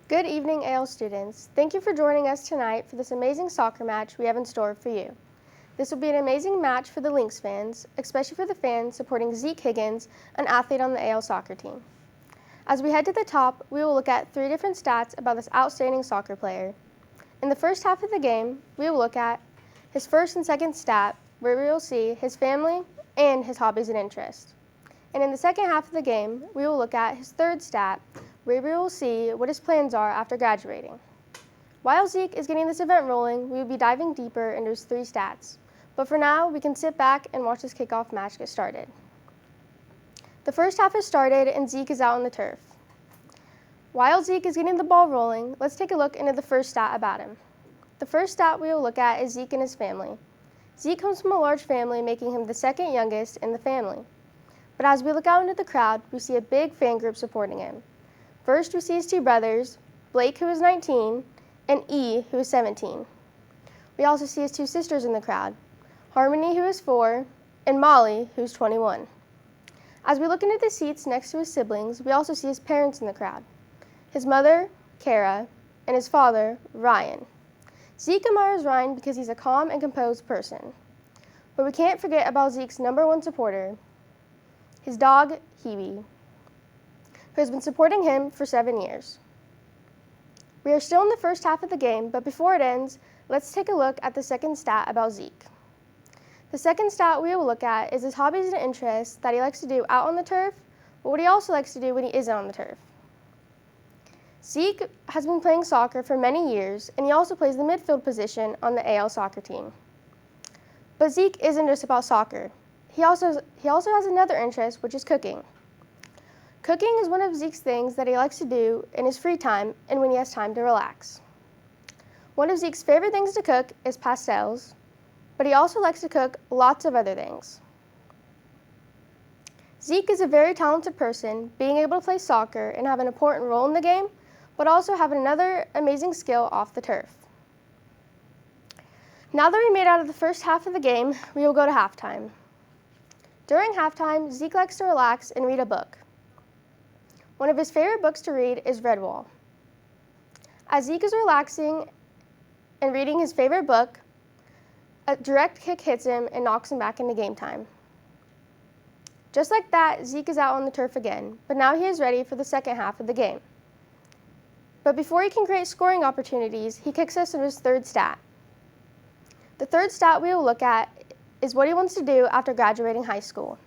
Good evening, AL students. Thank you for joining us tonight for this amazing soccer match we have in store for you. This will be an amazing match for the Lynx fans, especially for the fans supporting Zeke Higgins, an athlete on the AL soccer team. As we head to the top, we will look at 3 different stats about this outstanding soccer player. In the first half of the game, we will look at his first and second stat, where we will see his family and his hobbies and interests. And in the second half of the game, we will look at his third stat, where we will see what his plans are after graduating. While Zeke is getting this event rolling, we will be diving deeper into his 3 stats. But for now, we can sit back and watch this kickoff match get started. The first half has started and Zeke is out on the turf. While Zeke is getting the ball rolling, let's take a look into the first stat about him. The first stat we will look at is Zeke and his family. Zeke comes from a large family, making him the second youngest in the family. But as we look out into the crowd, we see a big fan group supporting him. First, we see his 2 brothers, Blake, who is 19, and E, who is 17. We also see his 2 sisters in the crowd, Harmony, who is 4, and Molly, who is 21. As we look into the seats next to his siblings, we also see his parents in the crowd, his mother, Kara, and his father, Ryan. Zeke admires Ryan because he's a calm and composed person. But we can't forget about Zeke's #1 supporter, his dog, Hebe, who has been supporting him for 7 years. We are still in the first half of the game, but before it ends, let's take a look at the second stat about Zeke. The second stat we will look at is his hobbies and interests that he likes to do out on the turf, but what he also likes to do when he isn't on the turf. Zeke has been playing soccer for many years, and he also plays the midfield position on the AL soccer team. But Zeke isn't just about soccer. He also has another interest, which is cooking. Cooking is one of Zeke's things that he likes to do in his free time and when he has time to relax. One of Zeke's favorite things to cook is pastels, but he also likes to cook lots of other things. Zeke is a very talented person, being able to play soccer and have an important role in the game, but also have another amazing skill off the turf. Now that we made out of the first half of the game, we will go to halftime. During halftime, Zeke likes to relax and read a book. One of his favorite books to read is Redwall. As Zeke is relaxing and reading his favorite book, a direct kick hits him and knocks him back into game time. Just like that, Zeke is out on the turf again, but now he is ready for the second half of the game. But before he can create scoring opportunities, he kicks us into his third stat. The third stat we will look at is what he wants to do after graduating high school.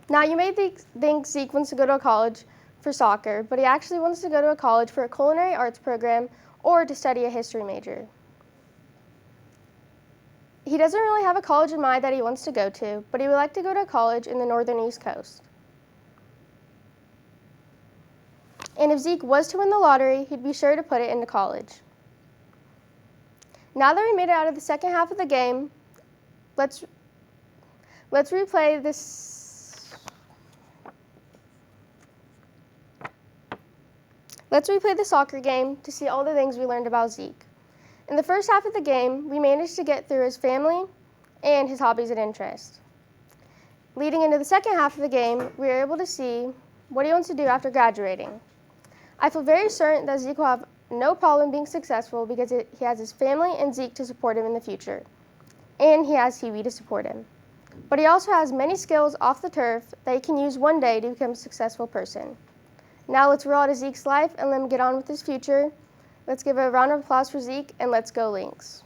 Now, you may think Zeke wants to go to a college for soccer, but he actually wants to go to a college for a culinary arts program or to study a history major. He doesn't really have a college in mind that he wants to go to, but he would like to go to a college in the northern East Coast. And if Zeke was to win the lottery, he'd be sure to put it into college. Now that we made it out of the second half of the game, let's replay this. Let's replay the soccer game to see all the things we learned about Zeke. In the first half of the game, we managed to get through his family and his hobbies and interests. Leading into the second half of the game, we were able to see what he wants to do after graduating. I feel very certain that Zeke will have no problem being successful because he has his family and Zeke to support him in the future. And he has Hebe to support him. But he also has many skills off the turf that he can use one day to become a successful person. Now let's roll out of Zeke's life and let him get on with his future. Let's give a round of applause for Zeke, and let's go Lynx.